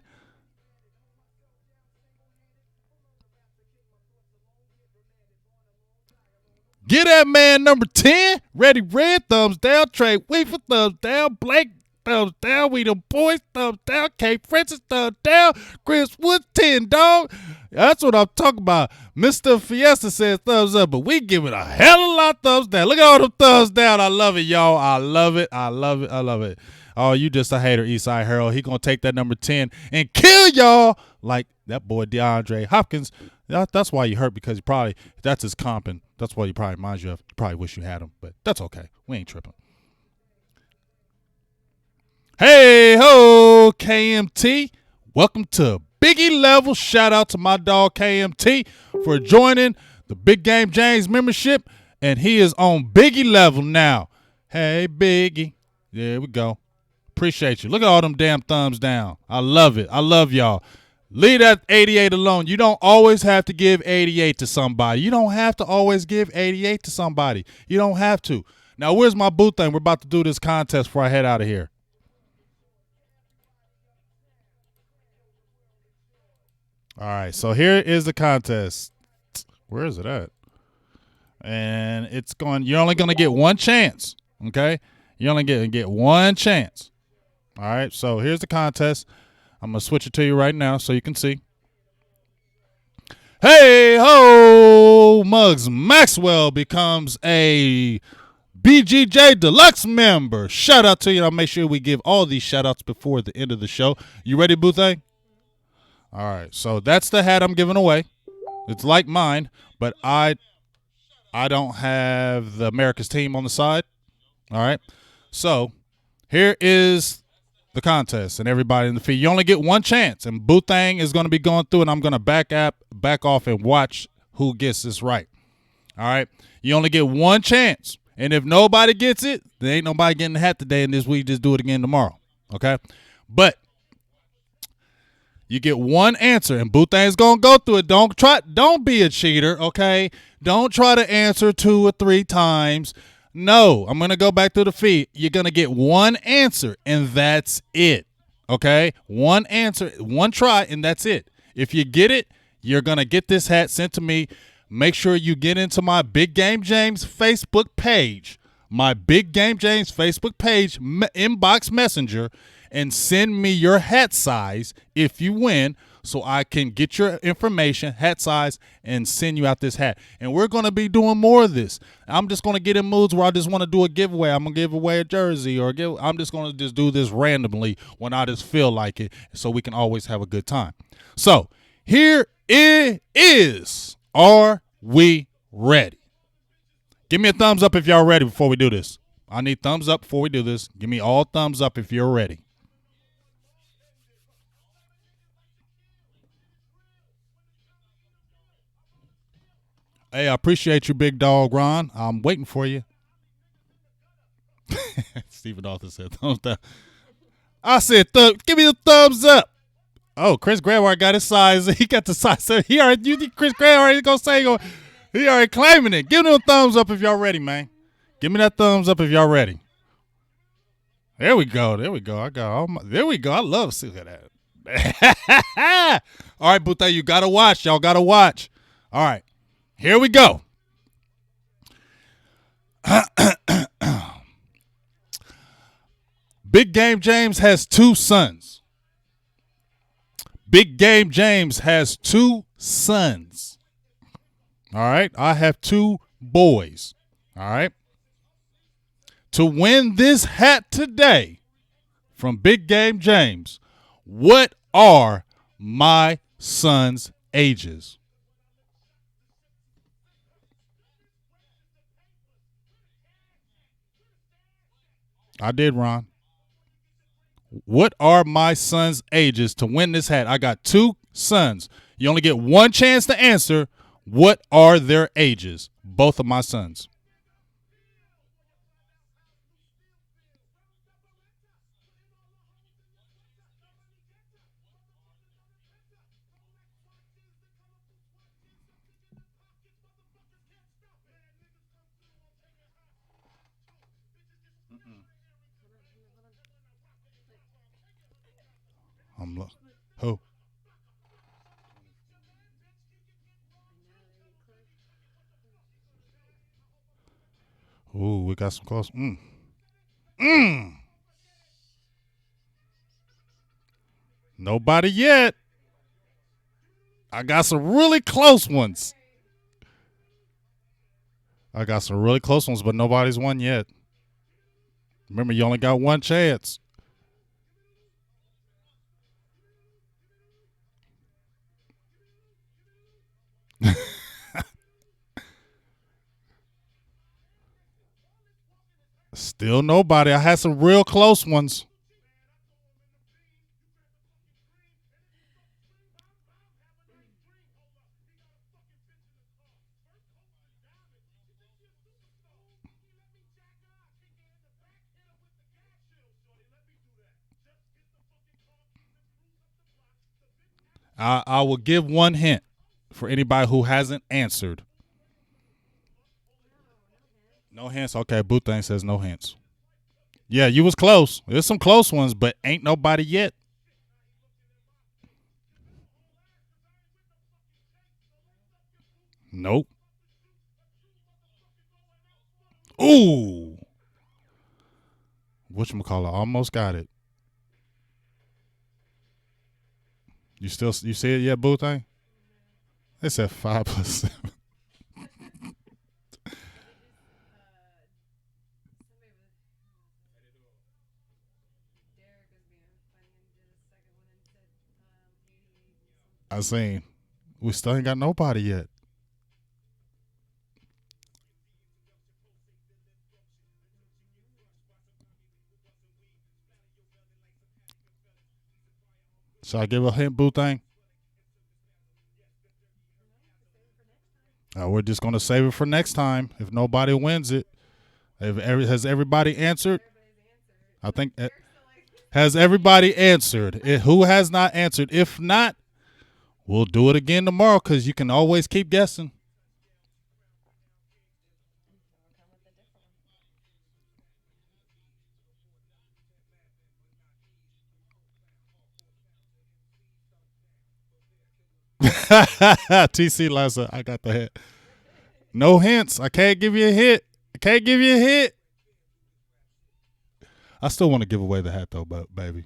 Speaker 1: Get that man number 10. Ready Red, thumbs down. Trey Weaver, thumbs down. Blake, thumbs down. We the boys, thumbs down. K. Francis, thumbs down. Chris Wood, 10, dog. That's what I'm talking about. Mr. Fiesta says thumbs up, but we give it a hell of a lot of thumbs down. Look at all them thumbs down. I love it, y'all. I love it. I love it. I love it. Oh, you just a hater, Eastside Harold. He going to take that number 10 and kill y'all like that boy DeAndre Hopkins. That's why you hurt, because that's his comp, and that's what he probably reminds you of. You probably wish you had him, but that's okay. We ain't tripping. Hey, ho, KMT. Welcome to Biggie Level. Shout out to my dog KMT for joining the Big Game James membership, and he is on Biggie Level now. Hey, Biggie. There we go. Appreciate you. Look at all them damn thumbs down. I love it. I love y'all. Leave that 88 alone. You don't always have to give 88 to somebody. You don't have to always give 88 to somebody. You don't have to. Now, where's my booth thing? We're about to do this contest before I head out of here. All right, so here is the contest. Where is it at? and it's going. You're only going to get one chance. Okay, you're only going to get one chance. All right. So here's the contest. I'm gonna switch it to you right now so you can see. Hey ho! Muggs Maxwell becomes a BGJ Deluxe member. Shout out to you. I'll make sure we give all these shout outs before the end of the show. You ready, Boothang? All right. So that's the hat I'm giving away. It's like mine, but I don't have the America's team on the side. All right. So here is the contest and everybody in the feed. You only get one chance, and Boothang is going to be going through, and I'm going to back off and watch who gets this right. All right. You only get one chance. And if nobody gets it, there ain't nobody getting the hat today, and this week just do it again tomorrow. Okay? But you get one answer, and Boothang's gonna go through it. Don't be a cheater, okay? Don't try to answer 2 or 3 times. No, I'm gonna go back to the feed. You're gonna get one answer, and that's it. Okay? One answer, one try, and that's it. If you get it, you're gonna get this hat sent to me. Make sure you get into my Big Game James Facebook page, inbox messenger, and send me your hat size if you win, so I can get your information, hat size, and send you out this hat. And we're going to be doing more of this. I'm just going to get in moods where I just want to do a giveaway. I'm going to give away a jersey, or I'm just going to just do this randomly when I just feel like it, so we can always have a good time. So here it is. Are we ready? Give me a thumbs up if y'all ready before we do this. I need thumbs up before we do this. Give me all thumbs up if you're ready. Hey, I appreciate you, big dog Ron. I'm waiting for you. Stephen Arthur said thumbs down. I said, give me the thumbs up. Oh, Chris Graham got his size. He got the size. He already. You think Chris Graham already gonna say? He already claiming it. Give me a thumbs up if y'all ready, man. Give me that thumbs up if y'all ready. There we go. There we go. I got all my. There we go. I love seeing that. All right, Boothang, you gotta watch. Y'all gotta watch. All right, here we go. Big Game James has 2 sons. Big Game James has 2 sons. All right. I have 2 boys. All right. To win this hat today from Big Game James, what are my sons' ages? I did, Ron. What are my sons' ages to win this hat? I got 2 sons. You only get one chance to answer. What are their ages? Both of my sons. Who? Ooh, we got some close. Nobody yet. I got some really close ones. But nobody's won yet. Remember, you only got one chance. Still nobody. I had some real close ones. I will give one hint for anybody who hasn't answered. No hints? Okay, Boothang says no hints. Yeah, you was close. There's some close ones, but ain't nobody yet. Nope. Ooh. Whatchamacallit, almost got it. You see it yet, boo thing? They said 5 plus 7. I seen. We still ain't got nobody yet. Should I give a hint, boo thing? We're just going to save it for next time if nobody wins it. Has everybody answered? I think. Has everybody answered? Who has not answered? If not, we'll do it again tomorrow because you can always keep guessing. TC Lassa, I got the hint. No hints. I can't give you a hint. I still want to give away the hat though, baby.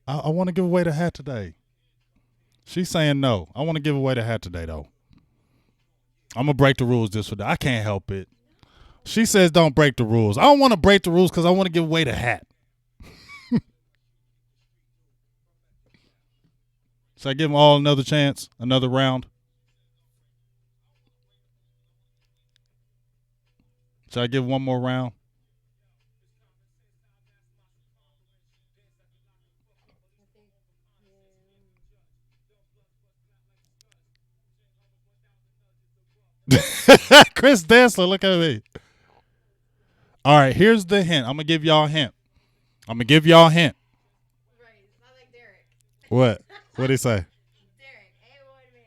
Speaker 1: I want to give away the hat today. She's saying no. I want to give away the hat today though. I'm gonna break the rules just for that. I can't help it. She says don't break the rules. I don't want to break the rules because I want to give away the hat. Should I give them all another chance? Another round? Should I give one more round? Chris Dansler, look at me. All right, here's the hint. I'm going to give y'all a hint. Right, it's not like Derek. What? What'd he say? Derek, A1 man.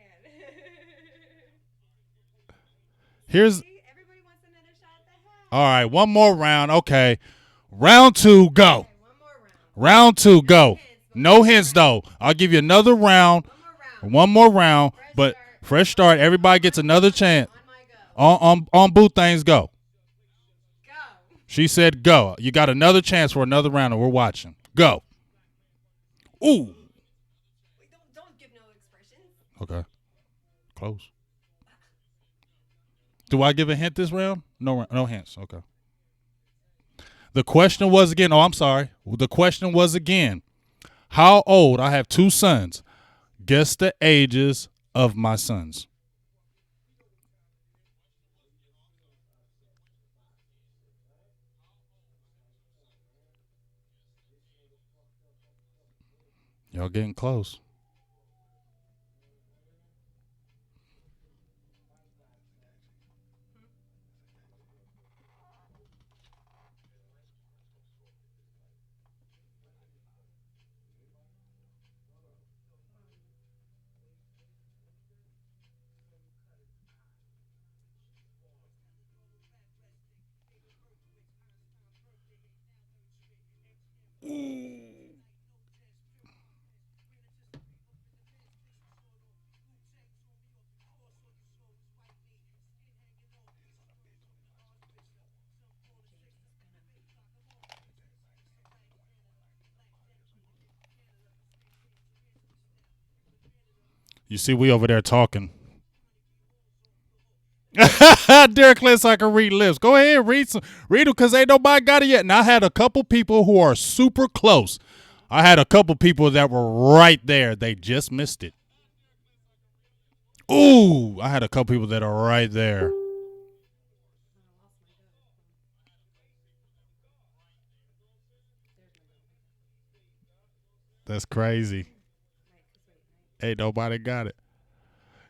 Speaker 1: Here's. Everybody wants another shot at the hat. All right, one more round. Okay. Round 2, go. Okay, one more round. Round 2, go. No hints, though. I'll give you another round. One more round. Fresh start. Everybody gets another chance. On Boo Things, go. Go. She said go. You got another chance for another round, and we're watching. Go. Ooh. Wait, don't give no expressions. Okay. Close. Do I give a hint this round? No hints. Okay. The question was again. Oh, I'm sorry. The question was again. How old? I have 2 sons. Guess the ages of my sons. Y'all getting close. You see, we over there talking. Derek Lentz, I can read lips. Go ahead, read them because ain't nobody got it yet. And I had a couple people who are super close. I had a couple people that were right there. They just missed it. Ooh, I had a couple people that are right there. That's crazy. Ain't nobody got it.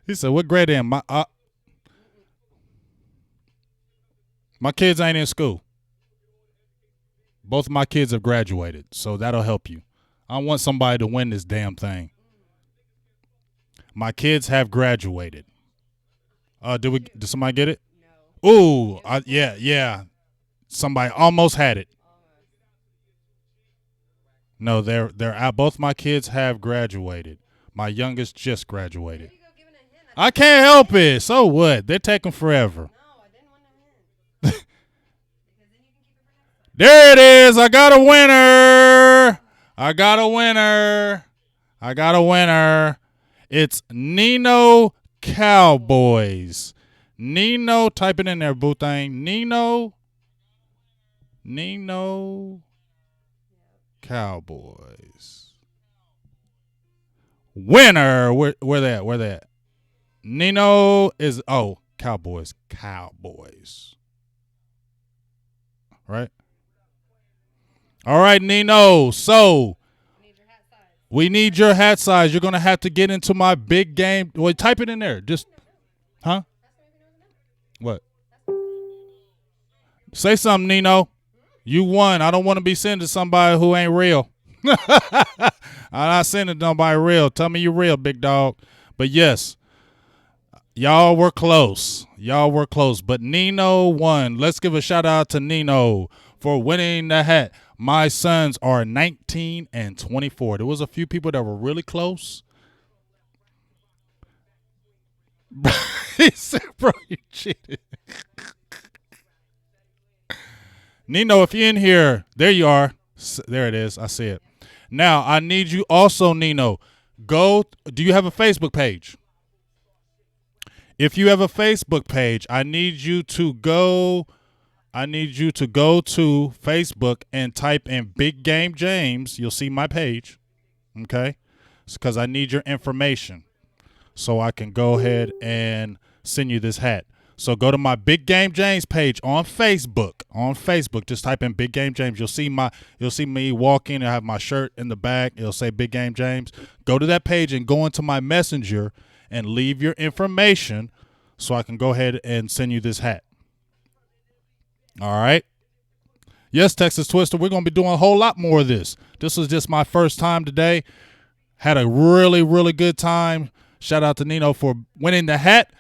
Speaker 1: He said, what grade am I? My kids ain't in school. Both of my kids have graduated, so that'll help you. I want somebody to win this damn thing. My kids have graduated. Did somebody get it? No. Ooh, yeah. Somebody almost had it. No, they're out. Both my kids have graduated. My youngest just graduated. I can't help it. So what? They're taking forever. No, There it is. I got a winner. I got a winner. I got a winner. It's Nino Cowboys. Nino, type it in there, boo thing. Nino Cowboys. Winner. Where they at? Where they at? Nino is, Cowboys. Right? All right, Nino. So we need your hat size. You're going to have to get into my big game. Well, type it in there. Just, huh? What? Say something, Nino. You won. I don't want to be sending to somebody who ain't real. I'm not sending to nobody real. Tell me you're real, big dog. But yes, y'all were close. But Nino won. Let's give a shout out to Nino for winning the hat. My sons are 19 and 24. There was a few people that were really close. He said, bro, you cheated. Nino, if you're in here, there you are. There it is. I see it. Now, I need you also, Nino, do you have a Facebook page? If you have a Facebook page, I need you to go to Facebook and type in Big Game James. You'll see my page. Okay? It's because I need your information so I can go ahead and send you this hat. So go to my Big Game James page on Facebook. Just type in Big Game James. You'll see me walking. I have my shirt in the back. It'll say Big Game James. Go to that page and go into my messenger and leave your information so I can go ahead and send you this hat. All right. Yes, Texas Twister, we're going to be doing a whole lot more of this. This was just my first time today. Had a really, really good time. Shout out to Nino for winning the hat.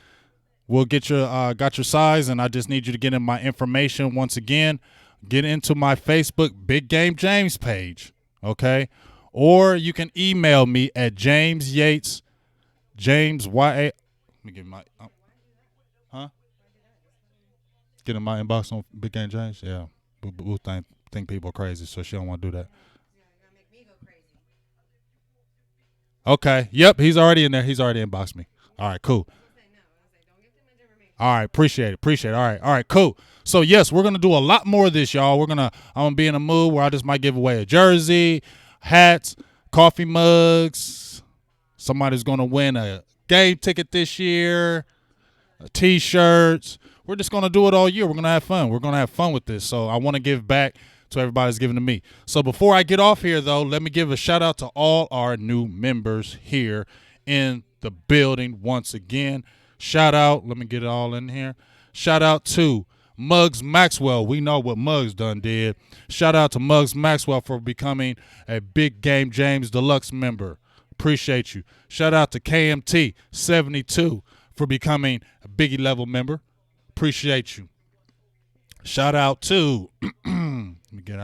Speaker 1: We'll get got your size, and I just need you to get in my information once again. Get into my Facebook Big Game James page, okay? Or you can email me at James Yates, James Y-A. Let me give my, Get in my inbox on Big Game James? Yeah. Boo think people are crazy, so she don't want to do that. Okay. Yep, he's already in there. He's already inboxed me. All right, cool. All right, appreciate it. All right, cool. So yes, we're gonna do a lot more of this, y'all. I'm gonna be in a mood where I just might give away a jersey, hats, coffee mugs. Somebody's gonna win a game ticket this year, T-shirts. We're just gonna do it all year. We're gonna have fun. We're gonna have fun with this. So I want to give back to everybody that's giving to me. So before I get off here, though, let me give a shout out to all our new members here in the building once again. Shout out, let me get it all in here. Shout out to Muggs Maxwell. We know what Muggs done did. Shout out to Muggs Maxwell for becoming a Big Game James Deluxe member. Appreciate you. Shout out to KMT 72 for becoming a Biggie level member. Appreciate you. Shout out to let me get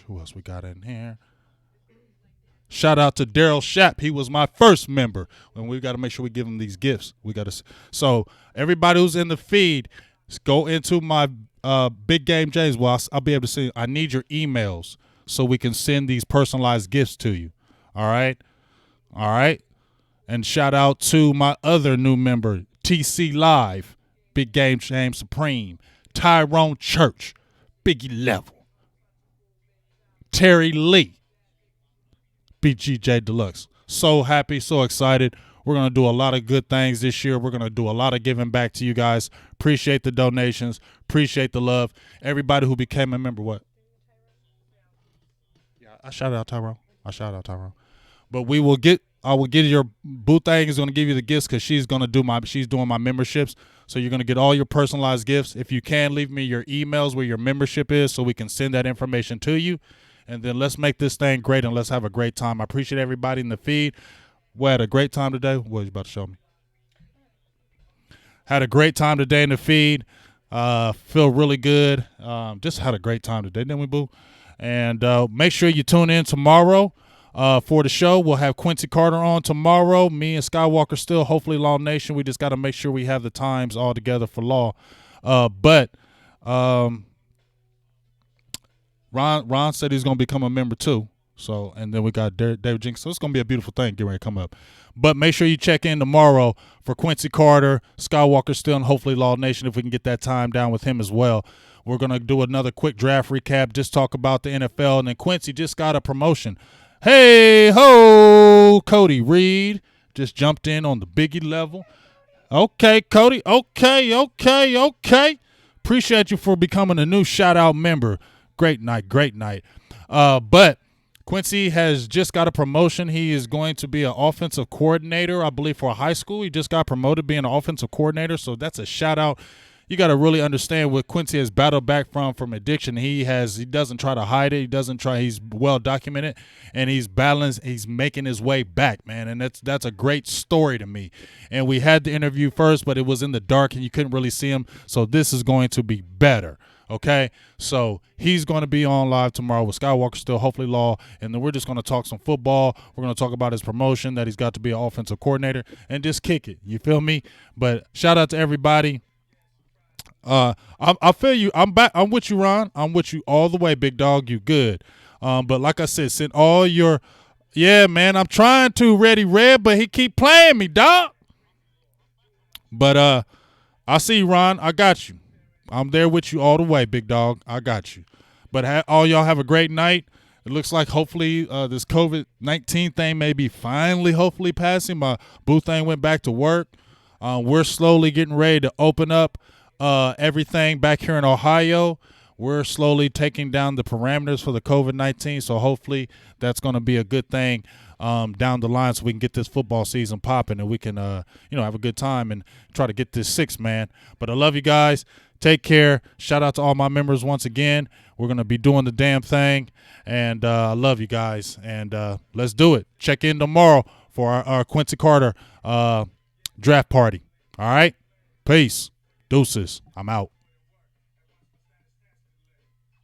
Speaker 1: who else we got in here? Shout out to Daryl Shapp. He was my first member, and we got to make sure we give him these gifts. So everybody who's in the feed, go into my Big Game James. Well, I'll be able to see. I need your emails so we can send these personalized gifts to you. All right. And shout out to my other new member, TC Live, Big Game James Supreme, Tyrone Church, Biggie Level, Terry Lee, BGJ Deluxe. So happy, so excited. We're going to do a lot of good things this year. We're going to do a lot of giving back to you guys. Appreciate the donations. Appreciate the love. Everybody who became a member, what? Yeah, I shout out Tyrone. But I will get your boo thing is going to give you the gifts because she's doing my memberships. So you're going to get all your personalized gifts. If you can, leave me your emails where your membership is so we can send that information to you. And then let's make this thing great and let's have a great time. I appreciate everybody in the feed. We had a great time today. What are you about to show me? Had a great time today in the feed. Feel really good. Just had a great time today, didn't we, boo? And make sure you tune in tomorrow for the show. We'll have Quincy Carter on tomorrow. Me and Skywalker still, hopefully Law Nation. We just got to make sure we have the times all together for Law. But Ron said he's going to become a member too. So, and then we got David Jenkins. So it's going to be a beautiful thing getting ready to come up. But make sure you check in tomorrow for Quincy Carter, Skywalker still, and hopefully Law Nation if we can get that time down with him as well. We're going to do another quick draft recap, just talk about the NFL. And then Quincy just got a promotion. Hey, ho, Cody Reed just jumped in on the Biggie level. Okay, Cody. Okay. Appreciate you for becoming a new shout-out member. Great night. But Quincy has just got a promotion. He is going to be an offensive coordinator, I believe, for a high school. He just got promoted being an offensive coordinator, so that's a shout-out. You got to really understand what Quincy has battled back from addiction. He doesn't try to hide it. He's well documented, and he's making his way back, man. And that's a great story to me. And we had the interview first, but it was in the dark and you couldn't really see him. So this is going to be better. Okay, so he's going to be on live tomorrow with Skywalker still, hopefully Law, and then we're just going to talk some football. We're going to talk about his promotion that he's got to be an offensive coordinator and just kick it. You feel me? But shout out to everybody. I feel you. I'm back. I'm with you, Ron. I'm with you all the way, big dog. You good. But like I said, send all your, yeah, man, I'm trying to Ready Red, but he keep playing me, dog. But I see you, Ron. I got you. I'm there with you all the way, big dog. I got you. But all y'all have a great night. It looks like hopefully this COVID-19 thing may be finally hopefully passing. My boo thing went back to work. We're slowly getting ready to open up everything back here in Ohio. We're slowly taking down the parameters for the COVID-19, so hopefully that's going to be a good thing down the line so we can get this football season popping and we can have a good time and try to get this 6, man. But I love you guys. Take care. Shout out to all my members once again. We're going to be doing the damn thing, and I love you guys. And let's do it. Check in tomorrow for our Quincy Carter draft party. All right? Peace. Deuces. I'm out.